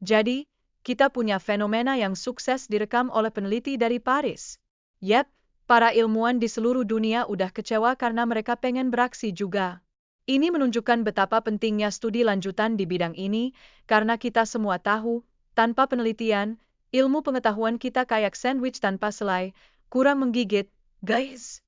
Jadi, kita punya fenomena yang sukses direkam oleh peneliti dari Paris. Yap, para ilmuwan di seluruh dunia udah kecewa karena mereka pengen beraksi juga. Ini menunjukkan betapa pentingnya studi lanjutan di bidang ini, karena kita semua tahu, tanpa penelitian, ilmu pengetahuan kita kayak sandwich tanpa selai, kurang menggigit, guys.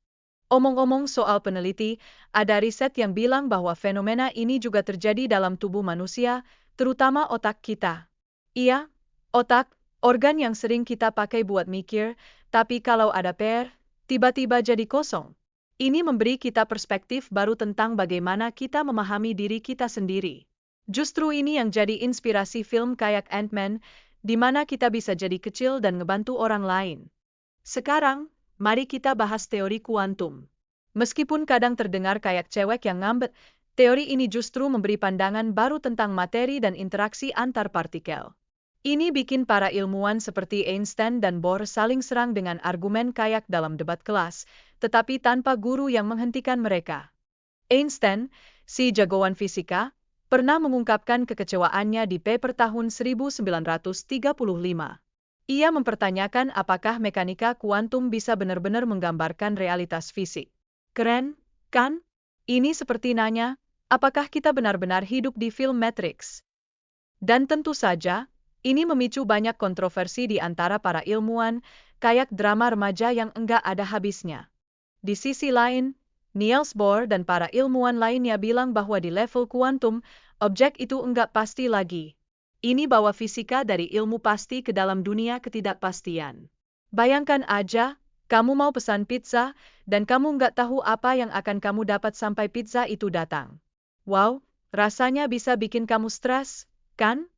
Omong-omong soal peneliti, ada riset yang bilang bahwa fenomena ini juga terjadi dalam tubuh manusia, terutama otak kita. Iya, otak, organ yang sering kita pakai buat mikir, tapi kalau ada PR, tiba-tiba jadi kosong. Ini memberi kita perspektif baru tentang bagaimana kita memahami diri kita sendiri. Justru ini yang jadi inspirasi film kayak Ant-Man, di mana kita bisa jadi kecil dan ngebantu orang lain. Sekarang, mari kita bahas teori kuantum. Meskipun kadang terdengar kayak cewek yang ngambek, teori ini justru memberi pandangan baru tentang materi dan interaksi antar partikel. Ini bikin para ilmuwan seperti Einstein dan Bohr saling serang dengan argumen kayak dalam debat kelas, tetapi tanpa guru yang menghentikan mereka. Einstein, si jagoan fisika, pernah mengungkapkan kekecewaannya di paper tahun 1935. Ia mempertanyakan apakah mekanika kuantum bisa benar-benar menggambarkan realitas fisik. Keren, kan? Ini seperti nanya, apakah kita benar-benar hidup di film Matrix? Dan tentu saja, ini memicu banyak kontroversi di antara para ilmuwan, kayak drama remaja yang enggak ada habisnya. Di sisi lain, Niels Bohr dan para ilmuwan lainnya bilang bahwa di level kuantum, objek itu enggak pasti lagi. Ini bawa fisika dari ilmu pasti ke dalam dunia ketidakpastian. Bayangkan aja, kamu mau pesan pizza, dan kamu enggak tahu apa yang akan kamu dapat sampai pizza itu datang. Wow, rasanya bisa bikin kamu stres, kan?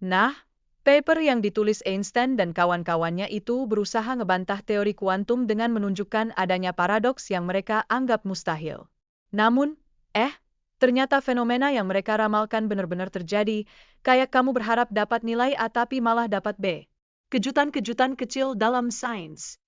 Nah, paper yang ditulis Einstein dan kawan-kawannya itu berusaha ngebantah teori kuantum dengan menunjukkan adanya paradoks yang mereka anggap mustahil. Namun, ternyata fenomena yang mereka ramalkan benar-benar terjadi, kayak kamu berharap dapat nilai A tapi malah dapat B. Kejutan-kejutan kecil dalam sains.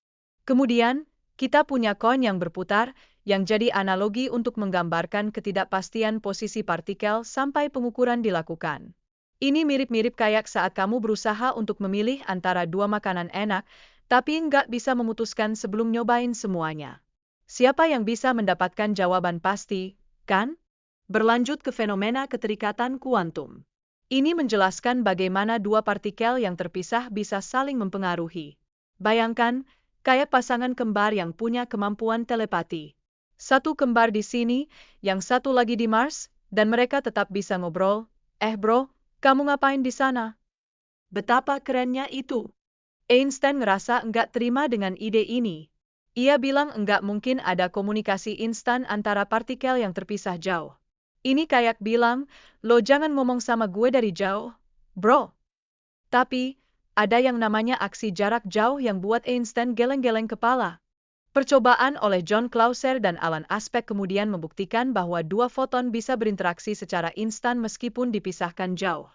Kemudian, kita punya koin yang berputar, yang jadi analogi untuk menggambarkan ketidakpastian posisi partikel sampai pengukuran dilakukan. Ini mirip-mirip kayak saat kamu berusaha untuk memilih antara dua makanan enak, tapi nggak bisa memutuskan sebelum nyobain semuanya. Siapa yang bisa mendapatkan jawaban pasti, kan? Berlanjut ke fenomena keterikatan kuantum. Ini menjelaskan bagaimana dua partikel yang terpisah bisa saling mempengaruhi. Bayangkan, kayak pasangan kembar yang punya kemampuan telepati. Satu kembar di sini, yang satu lagi di Mars, dan mereka tetap bisa ngobrol. Bro, kamu ngapain di sana? Betapa kerennya itu. Einstein ngerasa enggak terima dengan ide ini. Ia bilang enggak mungkin ada komunikasi instan antara partikel yang terpisah jauh. Ini kayak bilang, lo jangan ngomong sama gue dari jauh, bro. Tapi, ada yang namanya aksi jarak jauh yang buat Einstein geleng-geleng kepala. Percobaan oleh John Clauser dan Alan Aspect kemudian membuktikan bahwa dua foton bisa berinteraksi secara instan meskipun dipisahkan jauh.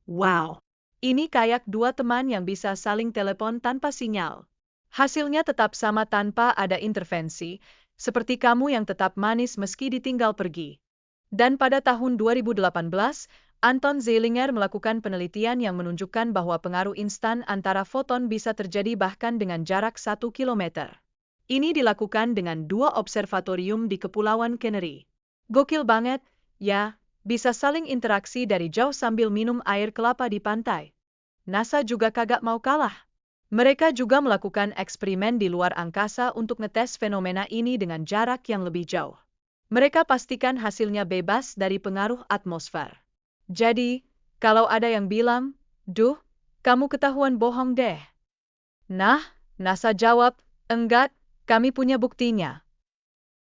Wow! Ini kayak dua teman yang bisa saling telepon tanpa sinyal. Hasilnya tetap sama tanpa ada intervensi, seperti kamu yang tetap manis meski ditinggal pergi. Dan pada tahun 2018, Anton Zeilinger melakukan penelitian yang menunjukkan bahwa pengaruh instan antara foton bisa terjadi bahkan dengan jarak 1 kilometer. Ini dilakukan dengan dua observatorium di Kepulauan Canary. Gokil banget, ya, bisa saling interaksi dari jauh sambil minum air kelapa di pantai. NASA juga kagak mau kalah. Mereka juga melakukan eksperimen di luar angkasa untuk ngetes fenomena ini dengan jarak yang lebih jauh. Mereka pastikan hasilnya bebas dari pengaruh atmosfer. Jadi, kalau ada yang bilang, "Duh, kamu ketahuan bohong deh." Nah, NASA jawab, "Enggak, kami punya buktinya."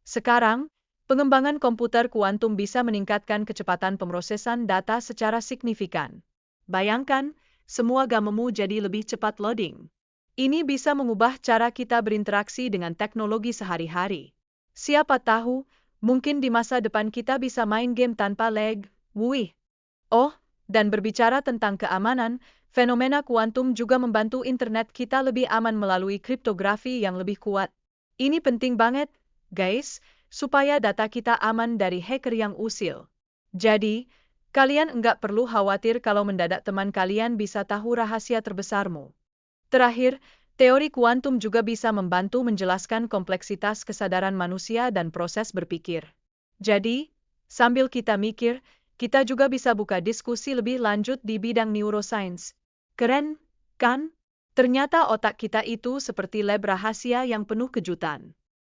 Sekarang, pengembangan komputer kuantum bisa meningkatkan kecepatan pemrosesan data secara signifikan. Bayangkan, semua gamemu jadi lebih cepat loading. Ini bisa mengubah cara kita berinteraksi dengan teknologi sehari-hari. Siapa tahu, mungkin di masa depan kita bisa main game tanpa lag. Wih. Oh, dan berbicara tentang keamanan, fenomena kuantum juga membantu internet kita lebih aman melalui kriptografi yang lebih kuat. Ini penting banget, guys, supaya data kita aman dari hacker yang usil. Jadi, Kalian enggak perlu khawatir kalau mendadak teman kalian bisa tahu rahasia terbesarmu. Terakhir, teori kuantum juga bisa membantu menjelaskan kompleksitas kesadaran manusia dan proses berpikir. Jadi, sambil kita mikir, kita juga bisa buka diskusi lebih lanjut di bidang neuroscience. Keren, kan? Ternyata otak kita itu seperti lab rahasia yang penuh kejutan.